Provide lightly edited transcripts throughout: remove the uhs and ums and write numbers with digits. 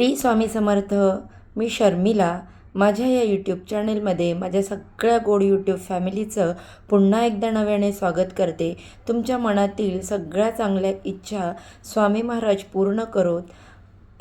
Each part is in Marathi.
स्वामी समर्थ. मी शर्मिला. माझ्या या यूट्यूब चॅनेलमध्ये माझ्या सगळ्या गोड यूट्यूब फॅमिलीचं पुन्हा एकदा नव्याने स्वागत करते. तुमच्या मनातील सगळ्या चांगल्या इच्छा स्वामी महाराज पूर्ण करोत,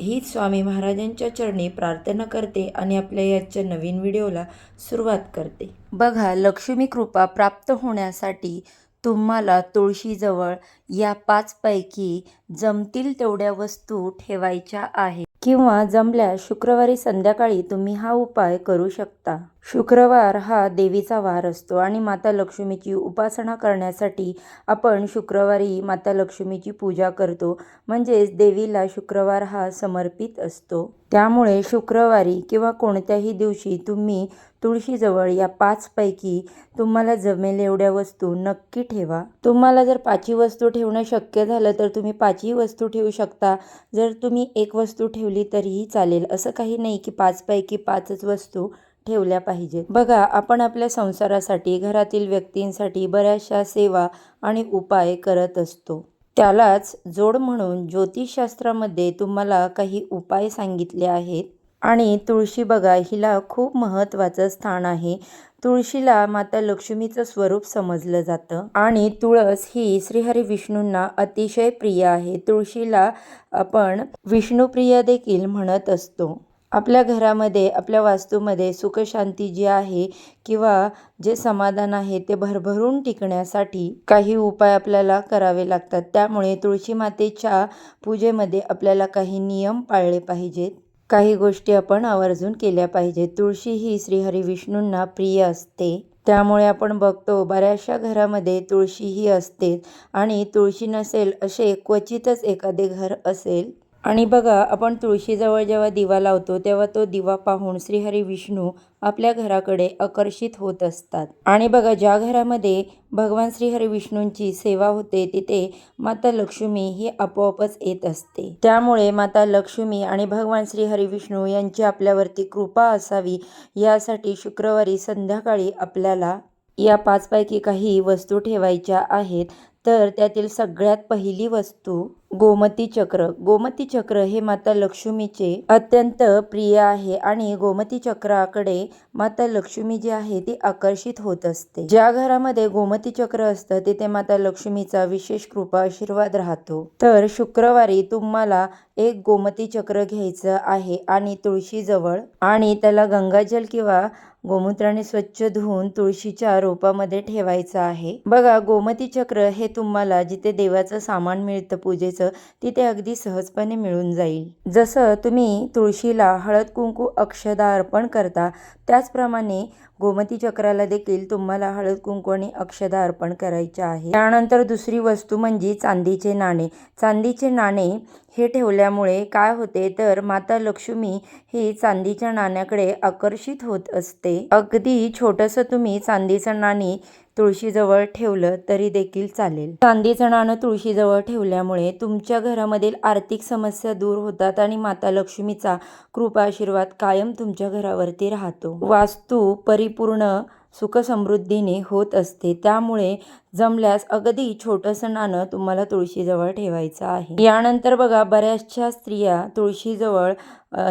हीच स्वामी महाराजांच्या चरणी प्रार्थना करते आणि आपल्या याच्या नवीन व्हिडिओला सुरुवात करते. बघा, लक्ष्मी कृपा प्राप्त होण्यासाठी तुम्हाला तुळशीजवळ या 5 पैकी जमतील तेवढ्या वस्तू ठेवायच्या आहेत, किंवा जमल्यास शुक्रवारी संध्याकाळी तुम्ही हा उपाय करू शकता. शुक्रवार हा देवीचा वार असतो आणि माता लक्ष्मीची उपासना करण्यासाठी आपण शुक्रवारी माता लक्ष्मीची पूजा करतो. म्हणजेच देवीला शुक्रवार हा समर्पित असतो. त्यामुळे शुक्रवारी किंवा कोणत्याही दिवशी तुम्ही तुळशीजवळ या 5 पैकी तुम्हाला जमेल एवढ्या वस्तू नक्की ठेवा. तुम्हाला जर 5ही वस्तू ठेवणं शक्य झालं तर तुम्ही 5ही वस्तू ठेवू शकता. जर तुम्ही एक वस्तू ठेवली तरीही चालेल. असं काही नाही की 5 पैकी 5च वस्तू ठेवल्या पाहिजेत. बघा, आपण आपल्या संसारासाठी, घरातील व्यक्तींसाठी बऱ्याचशा सेवा आणि उपाय करत असतो. त्यालाच जोड म्हणून ज्योतिषशास्त्रामध्ये तुम्हाला काही उपाय सांगितले आहेत. आणि तुळशी बघा, हिला खूप महत्त्वाचं स्थान आहे. तुळशीला माता लक्ष्मीचं स्वरूप समजलं जातं आणि तुळस ही श्रीहरी विष्णूंना अतिशय प्रिय आहे. तुळशीला आपण विष्णुप्रिय देखील म्हणत असतो. आपल्या घरामध्ये, आपल्या वास्तूमध्ये सुखशांती जी आहे किंवा जे समाधान आहे ते भरभरून टिकण्यासाठी काही उपाय आपल्याला करावे लागतात. त्यामुळे तुळशी मातेच्या पूजेमध्ये आपल्याला काही नियम पाळले पाहिजेत. काही गोष्टी आपण आवर्जून केल्या पाहिजेत. तुळशी ही श्रीहरी विष्णूंना प्रिय असते. त्यामुळे आपण बघतो बऱ्याचशा घरामध्ये तुळशी ही असते आणि तुळशी नसेल असे क्वचितच एखादे घर असेल. आणि बघा, आपण तुळशीजवळ जेव्हा दिवा लावतो तेव्हा तो दिवा पाहून श्रीहरी विष्णू आपल्या घराकडे आकर्षित होत असतात. आणि बघा, ज्या घरामध्ये भगवान श्रीहरी विष्णूंची सेवा होते तिथे माता लक्ष्मी ही आपोआपच येत असते. त्यामुळे माता लक्ष्मी आणि भगवान श्रीहरी विष्णू यांची आपल्यावरती कृपा असावी यासाठी शुक्रवारी संध्याकाळी आपल्याला या 5 पैकी काही वस्तू ठेवायच्या आहेत. तर त्यातील सगळ्यात पहिली वस्तू गोमती चक्र. गोमती चक्र हे माता लक्ष्मीचे अत्यंत प्रिय आहे आणि गोमती चक्राकडे माता लक्ष्मी जी आहे ती आकर्षित होत असते. ज्या घरामध्ये गोमती चक्र असतं तिथे माता लक्ष्मीचा विशेष कृपा आशीर्वाद राहतो. तर शुक्रवारी तुम्हाला एक गोमती चक्र घ्यायचं आहे आणि तुळशीजवळ आणि त्याला गंगाजल किंवा गोमूत्राने स्वच्छ धुवून तुळशीच्या रोपामध्ये ठेवायचं आहे. बघा, गोमती चक्र हे तुम्हाला जिथे देवाचं सामान मिळतं पूजेचं तिथे अगदी सहजपणे मिळून जाईल. जसं तुम्ही तुळशीला हळद कुंकू अक्षदा अर्पण करता त्याचप्रमाणे गोमती चक्राला देखील तुम्हाला हळद कुंकू आणि अक्षदा अर्पण करायच्या आहे. त्यानंतर दुसरी वस्तू म्हणजे चांदीचे नाणे. चांदीचे नाणे हे ठेवल्यामुळे काय होते तर माता लक्ष्मी ही चांदीच्या नाण्याकडे आकर्षित होत असते. अगदी छोटंसं तुम्ही चांदीचं नाणी तुळशीजवळ ठेवलं तरी देखील चालेल. चांदीचं नाणं तुळशीजवळ ठेवल्यामुळे तुमच्या घरामधील आर्थिक समस्या दूर होतात आणि माता लक्ष्मीचा कृपा आशीर्वाद कायम तुमच्या घरावरती राहतो. वास्तू परिपूर्ण सुखसमृद्धीने होत असते. त्यामुळे जमल्यास अगदी छोटंसं नाणं तुम्हाला तुळशीजवळ ठेवायचं आहे. यानंतर बघा, बऱ्याचशा स्त्रिया तुळशीजवळ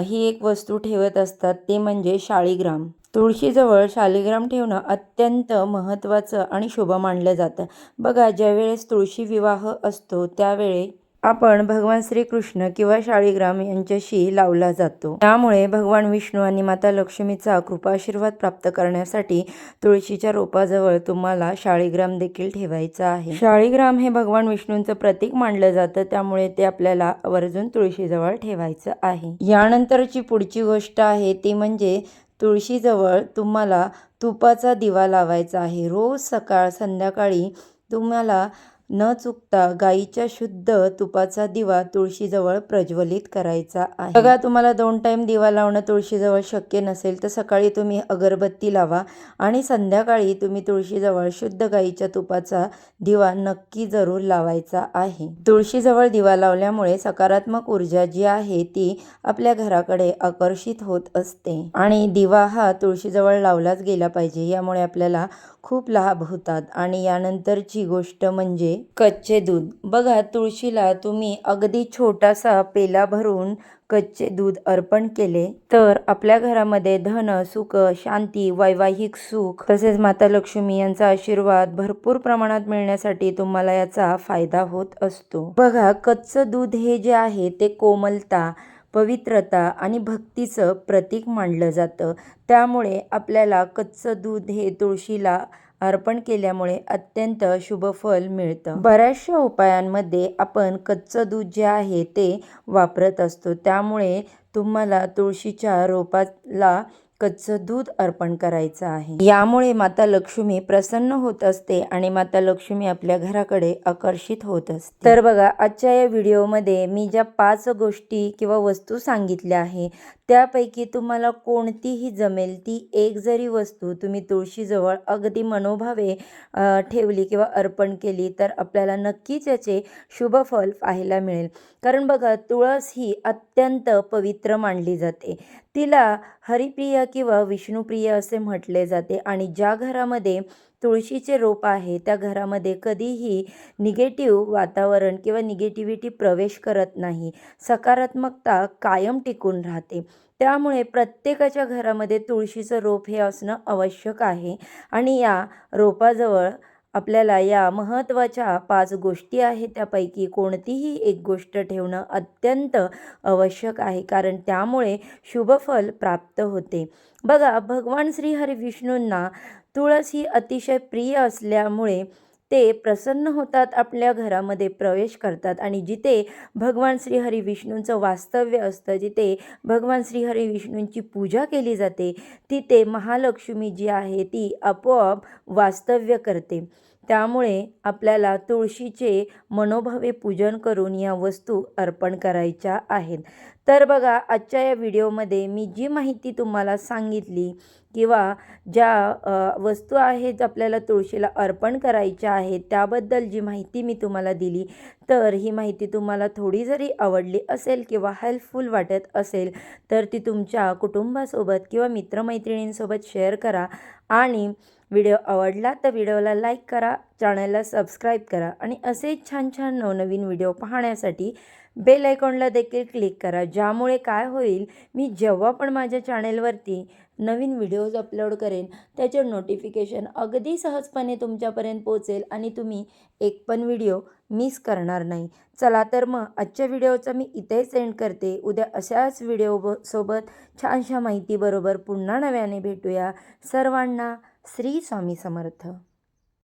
ही एक वस्तू ठेवत असतात, ते म्हणजे शाळीग्राम. तुळशीजवळ शालिग्राम ठेवणं अत्यंत महत्त्वाचं आणि शुभ मानलं जातं. बघा, ज्यावेळेस तुळशी विवाह असतो त्यावेळी आपण भगवान श्रीकृष्ण किंवा शाळीग्राम यांच्याशी लावला जातो. त्यामुळे भगवान विष्णू आणि माता लक्ष्मीचा कृपा आशीर्वाद प्राप्त करण्यासाठी तुळशीच्या रोपाजवळ तुम्हाला शाळीग्राम देखील ठेवायचं आहे. शाळीग्राम हे भगवान विष्णूंचं प्रतीक मानलं जातं. त्यामुळे ते आपल्याला आवर्जून तुळशीजवळ ठेवायचं आहे. यानंतरची पुढची गोष्ट आहे ती म्हणजे तुळशीजवळ तुम्हाला तुपाचा दिवा लावायचा आहे. रोज सकाळ संध्याकाळी तुम्हाला न चुकता गाईच्या शुद्ध तुपाचा दिवा तुळशीजवळ प्रज्वलित करायचा आहे. बघा, तुम्हाला 2 टाइम दिवा लावणं तुळशीजवळ शक्य नसेल तर सकाळी तुम्ही अगरबत्ती लावा आणि संध्याकाळी तुम्ही तुळशीजवळ शुद्ध गाईच्या तुपाचा दिवा नक्की जरूर लावायचा आहे. तुळशीजवळ दिवा लावल्यामुळे सकारात्मक ऊर्जा जी आहे ती आपल्या घराकडे आकर्षित होत असते आणि दिवा हा तुळशीजवळ लावलाच गेला पाहिजे. यामुळे आपल्याला खूप लाभ होतात. आणि यानंतरची गोष्ट म्हणजे कच्चे दूध. बघा, तुळशीला तुम्ही अगदी छोटासा पेला भरून कच्चे दूध अर्पण केले तर आपल्या घरामध्ये धन, सुख, शांती, वैवाहिक सुख तसेच माता लक्ष्मी यांचा आशीर्वाद भरपूर प्रमाणात मिळण्यासाठी तुम्हाला याचा फायदा होत असतो. बघा, कच्चं दूध हे जे आहे ते कोमलता, पवित्रता आणि भक्तीचं प्रतीक मानलं जातं. त्यामुळे आपल्याला कच्चं दूध हे तुळशीला अर्पण केल्यामुळे अत्यंत शुभ फल मिळतं. बऱ्याचशा उपायांमध्ये आपण कच्चं दूध जे आहे ते वापरत असतो. त्यामुळे तुम्हाला तुळशीच्या रोपाला कच्चं दूध अर्पण करायचं आहे. यामुळे माता लक्ष्मी प्रसन्न होत असते आणि माता लक्ष्मी आपल्या घराकडे आकर्षित होत असते. तर बघा, आजच्या या व्हिडिओमध्ये मी ज्या 5 गोष्टी किंवा वस्तू सांगितल्या आहे त्यापैकी तुम्हाला कोणतीही जमेल ती एक जरी वस्तू तुम्ही तुळशीजवळ अगदी मनोभावे ठेवली किंवा अर्पण केली तर आपल्याला नक्कीच याचे शुभ फल पाहायला मिळेल. कारण बघा, तुळस ही अत्यंत पवित्र मानली जाते. तिला हरिप्रिया किंवा विष्णुप्रिय असे म्हटले जाते आणि ज्या घरामध्ये तुळशीचे रोप आहे त्या घरामध्ये कधीही निगेटिव्ह वातावरण किंवा निगेटिव्हिटी प्रवेश करत नाही. सकारात्मकता कायम टिकून राहते. त्यामुळे प्रत्येकाच्या घरामध्ये तुळशीचं रोप हे असणं आवश्यक आहे आणि या रोपाजवळ आपल्याला या महत्त्वाच्या 5 गोष्टी आहेत त्यापैकी कोणतीही एक गोष्ट ठेवणं अत्यंत आवश्यक आहे, कारण त्यामुळे शुभफल प्राप्त होते. बघा, भगवान श्री हरी विष्णूंना तुळस ही अतिशय प्रिय असल्यामुळे ते प्रसन्न होतात, आपल्या घरामध्ये प्रवेश करतात आणि जिथे भगवान श्रीहरी विष्णूंचं वास्तव्य असतं, जिथे भगवान श्रीहरी विष्णूंची पूजा केली जाते, तिथे महालक्ष्मी जी आहे ती आपोआप वास्तव्य करते. त्यामुळे आपल्याला तुळशीचे मनोभावे पूजन करून या वस्तू अर्पण करायच्या आहेत. तर बघा, आजच्या या व्हिडिओमध्ये मी जी माहिती तुम्हाला सांगितली किंवा ज्या वस्तू आहेत आपल्याला तुळशीला अर्पण करायच्या आहेत त्याबद्दल जी माहिती मी तुम्हाला दिली, तर ही माहिती तुम्हाला थोडी जरी आवडली असेल किंवा हेल्पफुल वाटत असेल तर ती तुमच्या कुटुंबासोबत किंवा मित्रमैत्रिणींसोबत शेअर करा आणि व्हिडिओ आवडला तर व्हिडिओला लाईक करा, चॅनलला सबस्क्राईब करा आणि असेच छान छान नवनवीन व्हिडिओ पाहण्यासाठी बेल आयकॉनला देखील क्लिक करा. ज्यामुळे काय होईल, मी जेव्हा पण माझ्या चॅनेलवरती नवीन व्हिडिओज अपलोड करेन त्याचे नोटिफिकेशन अगदी सहजपणे तुमच्यापर्यंत पोहोचेल आणि तुम्ही एक पण व्हिडिओ मिस करणार नाही. चला तर मग आजच्या व्हिडिओचा मी इथेच एंड करते. उद्या अशाच व्हिडिओ छानशा माहितीबरोबर पुन्हा नव्याने भेटूया. सर्वांना श्री स्वामी समर्थ.